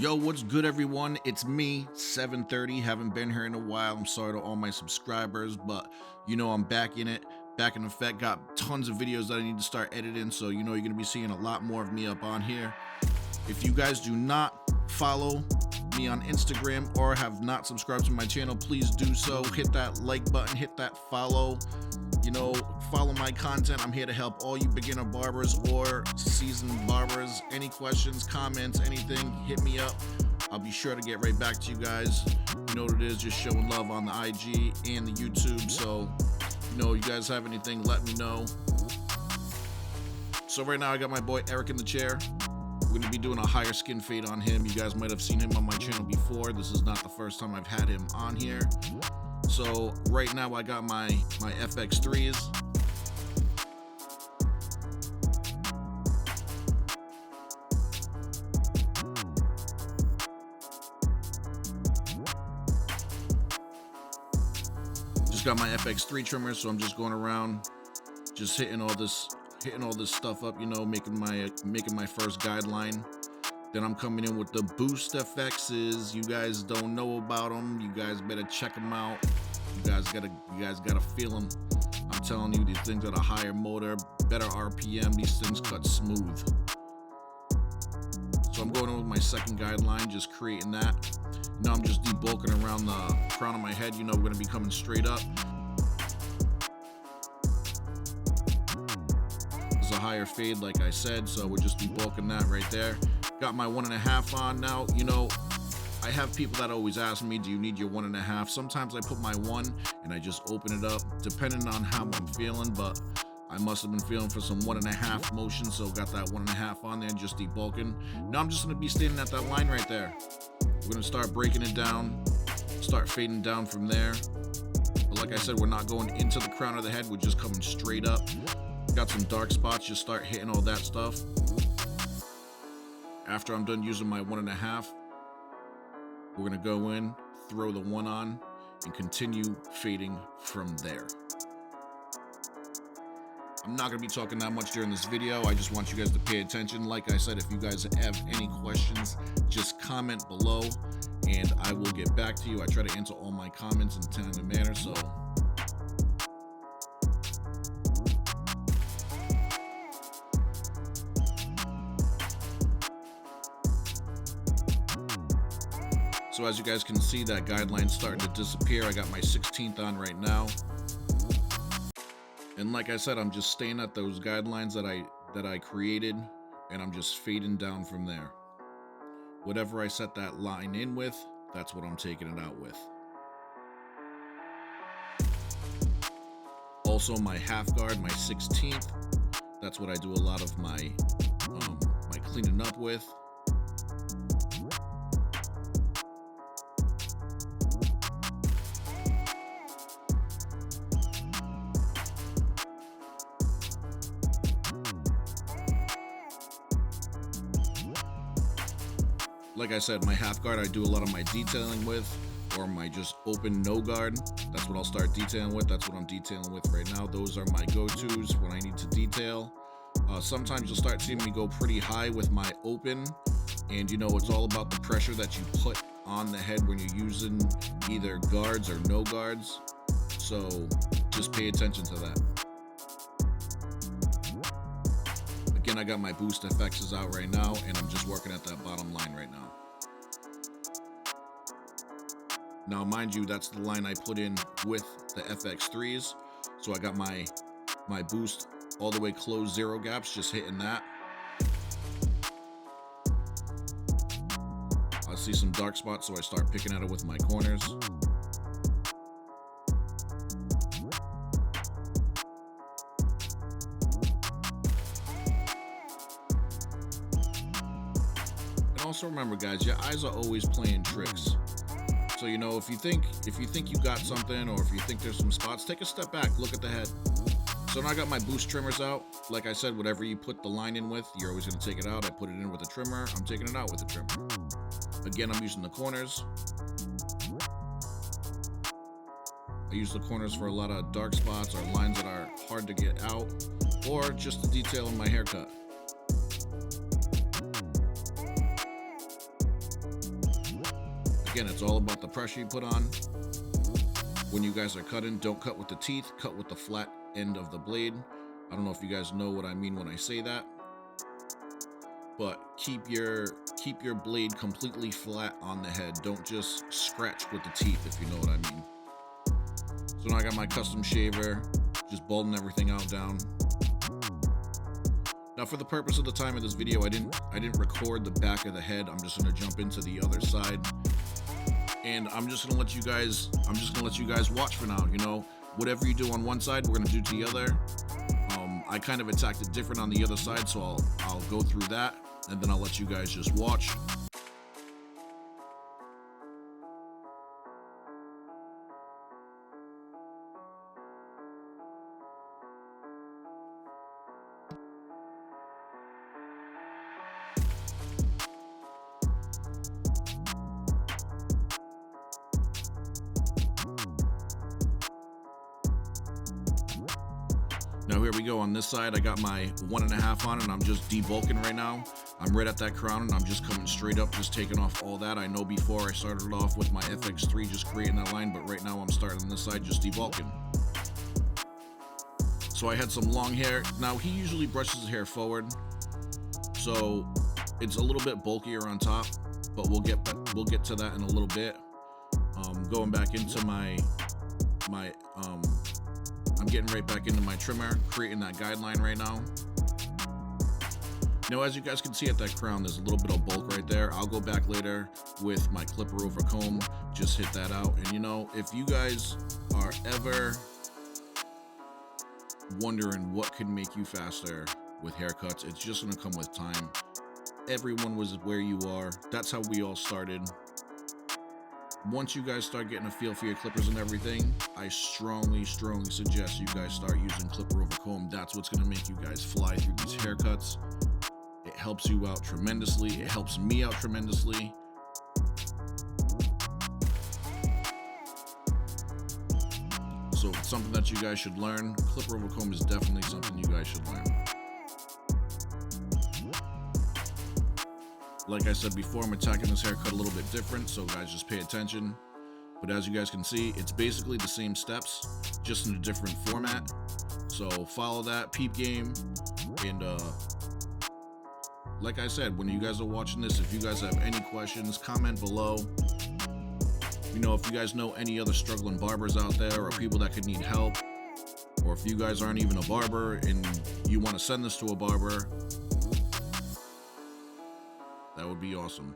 Yo, what's good, everyone? It's me, 730. Haven't been here in a while. I'm sorry to all my subscribers, but I'm back in it, back in effect. Got tons of videos that I need to start editing, so you're going to be seeing a lot more of me up on here. If you guys do not follow me on Instagram or have not subscribed to my channel, please do so. Hit that like button, hit that follow. Follow my content. I'm here to help all you beginner barbers or seasoned barbers. Any questions, comments, anything, hit me up. I'll be sure to get right back to you guys. You know what it is, just showing love on the IG and the YouTube. So, you guys have anything, let me know. So right now I got my boy Eric in the chair. We're going to be doing a higher skin fade on him. You guys might have seen him on my channel before. This is not the first time I've had him on here. So right now I got my FX3s. Just got my FX3 trimmer, so I'm just going around, just hitting all this stuff up, making my first guideline. Then I'm coming in with the Boost FXs. You guys don't know about them. You guys better check them out. You guys gotta feel them. I'm telling you, these things got a higher motor, better RPM. These things cut smooth. So I'm going in with my second guideline, just creating that. Now I'm just debulking around the crown of my head. We're gonna be coming straight up. It's a higher fade, like I said, so we're just debulking that right there. Got my 1.5 on now. I have people that always ask me, do you need your 1.5? Sometimes I put my 1 and I just open it up, depending on how I'm feeling, but I must have been feeling for some 1.5 motion, so got that 1.5 on there and just debulking. Now I'm just gonna be standing at that line right there. We're gonna start breaking it down, start fading down from there. But like I said, we're not going into the crown of the head, we're just coming straight up. Got some dark spots, just start hitting all that stuff. After I'm done using my 1.5, we're gonna go in, throw the 1 on, and continue fading from there. I'm not gonna be talking that much during this video. I just want you guys to pay attention. Like I said, if you guys have any questions, just comment below and I will get back to you. I try to answer all my comments in a timely manner, so. So as you guys can see, that guideline's starting to disappear. I got my 16th on right now. And like I said, I'm just staying at those guidelines that I created, and I'm just fading down from there. Whatever I set that line in with, that's what I'm taking it out with. Also my half guard, my 16th, that's what I do a lot of my cleaning up with. Like I said, my half guard I do a lot of my detailing with, or my just open no guard. That's what I'll start detailing with. That's what I'm detailing with right now. Those are my go-tos when I need to detail. Sometimes you'll start seeing me go pretty high with my open, and it's all about the pressure that you put on the head when you're using either guards or no guards. So just pay attention to that. Again, I got my Boost FXs out right now, and I'm just working at that bottom line right now. Now, mind you, that's the line I put in with the FX3s. So I got my Boost all the way closed, 0 gaps, just hitting that. I see some dark spots, so I start picking at it with my corners. Also remember, guys, your eyes are always playing tricks. So if you think you got something, or if you think there's some spots, take a step back, look at the head. So now I got my Boost trimmers out. Like I said, whatever you put the line in with, you're always going to take it out. I put it in with a trimmer, I'm taking it out with a trimmer. Again, I'm using the corners. I use the corners for a lot of dark spots or lines that are hard to get out, or just the detail in my haircut. Again, it's all about the pressure you put on. When you guys are cutting, don't cut with the teeth, cut with the flat end of the blade. I don't know if you guys know what I mean when I say that, but keep your blade completely flat on the head. Don't just scratch with the teeth, if you know what I mean. So now I got my custom shaver, just balding everything out down. Now for the purpose of the time of this video, I didn't record the back of the head. I'm just gonna jump into the other side. And I'm just gonna let you guys watch for now. You know, whatever you do on one side, we're gonna do to the other. I kind of attacked it different on the other side, so I'll go through that, and then I'll let you guys just watch. Now here we go. On this side, I got my 1.5 on, and I'm just debulking right now. I'm right at that crown, and I'm just coming straight up, just taking off all that. I know before I started off with my FX3, just creating that line, but right now I'm starting on this side, just debulking. So I had some long hair. Now he usually brushes his hair forward, so it's a little bit bulkier on top, but we'll get to that in a little bit. Going back into I'm getting right back into my trimmer, creating that guideline right now. Now, as you guys can see at that crown, there's a little bit of bulk right there. I'll go back later with my clipper over comb, just hit that out. And you know, if you guys are ever wondering what can make you faster with haircuts, it's just gonna come with time. Everyone was where you are. That's how we all started. Once you guys start getting a feel for your clippers and everything, I strongly suggest you guys start using clipper over comb. That's what's gonna make you guys fly through these haircuts. It helps you out tremendously. It helps me out tremendously. So it's something that you guys should learn. Clipper over comb is definitely something you guys should learn. Like I said before, I'm attacking this haircut a little bit different, so guys, just pay attention. But as you guys can see, it's basically the same steps, just in a different format. So follow that, peep game. And like I said, when you guys are watching this, if you guys have any questions, comment below. You know, if you guys know any other struggling barbers out there, or people that could need help, or if you guys aren't even a barber and you want to send this to a barber, that would be awesome.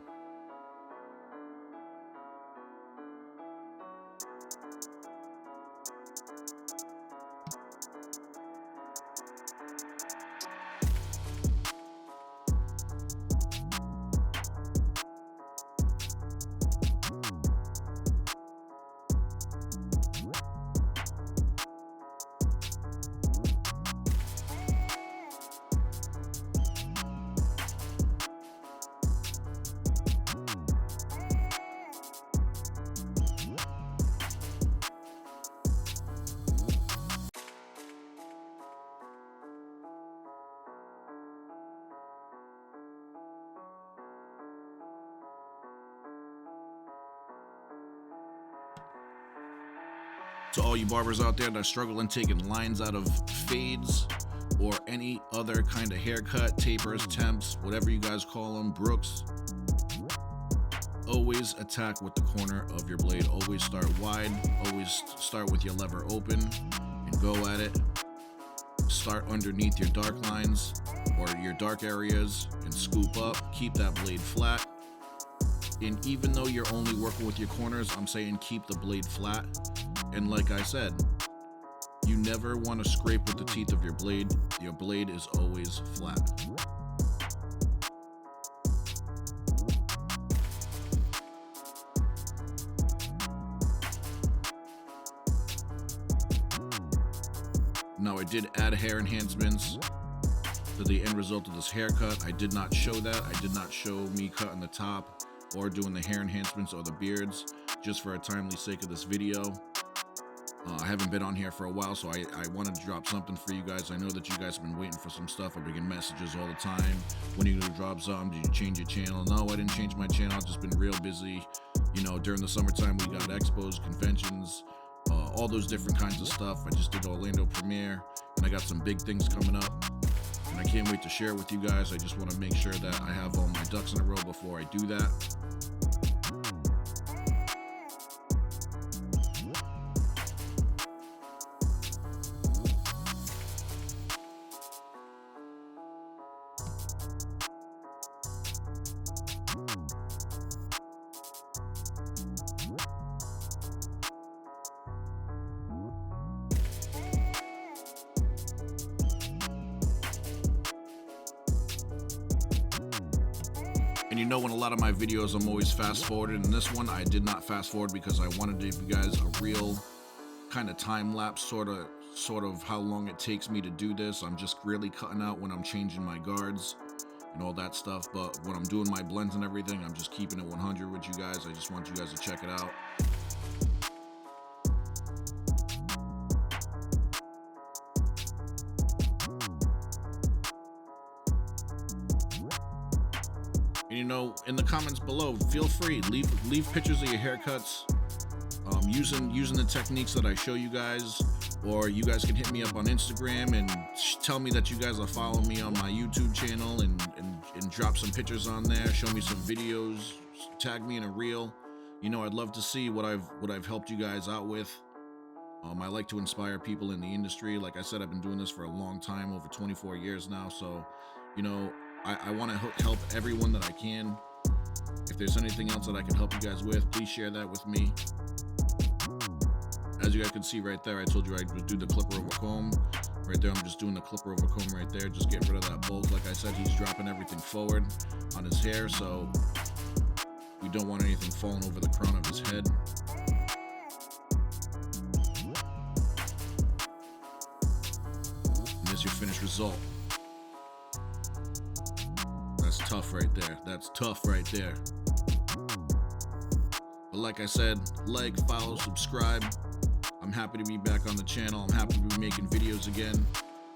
To all you barbers out there that are struggling taking lines out of fades or any other kind of haircut, tapers, temps, whatever you guys call them, brooks, always attack with the corner of your blade. Always start wide. Always start with your lever open and go at it. Start underneath your dark lines or your dark areas and scoop up. Keep that blade flat. And even though you're only working with your corners, I'm saying keep the blade flat. And like I said, you never want to scrape with the teeth of your blade. Your blade is always flat. Now I did add hair enhancements to the end result of this haircut. I did not show that. I did not show me cutting the top or doing the hair enhancements or the beards, just for a timely sake of this video. I haven't been on here for a while, so I wanted to drop something for you guys. I know that you guys have been waiting for some stuff. I've been getting messages all the time. When are you gonna drop something? Did you change your channel? No, I didn't change my channel. I've just been real busy, You know, during the summertime, we got expos, conventions, all those different kinds of stuff. I just did Orlando premiere, and I got some big things coming up, and I can't wait to share it with you guys. I just want to make sure that I have all my ducks in a row before I do that. And you know, in a lot of my videos, I'm always fast forwarded. In this one, I did not fast forward because I wanted to give you guys a real kind of time lapse, sort of how long it takes me to do this. I'm just really cutting out when I'm changing my guards and all that stuff. But when I'm doing my blends and everything, I'm just keeping it 100 with you guys. I just want you guys to check it out. And you know, in the comments below, feel free, leave pictures of your haircuts, using the techniques that I show you guys, or you guys can hit me up on Instagram and tell me that you guys are following me on my YouTube channel and drop some pictures on there, show me some videos, tag me in a reel. You know, I'd love to see what I've helped you guys out with. I like to inspire people in the industry. Like I said, I've been doing this for a long time, over 24 years now. So, you know, I want to help everyone that I can. If there's anything else that I can help you guys with, please share that with me. As you guys can see right there, I told you I would do the clipper over comb. Right there, I'm just doing the clipper over comb right there, just getting rid of that bulk. Like I said, he's dropping everything forward on his hair, so we don't want anything falling over the crown of his head. And there's your finished result. That's tough right there. That's tough right there. But like I said, like, follow, subscribe. I'm happy to be back on the channel. I'm happy to be making videos again.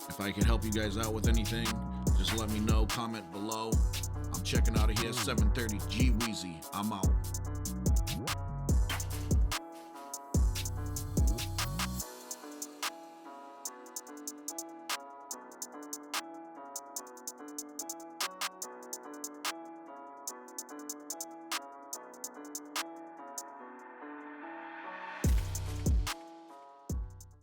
If I can help you guys out with anything, just let me know. Comment below. I'm checking out of here. 7:30 G Weezy. I'm out.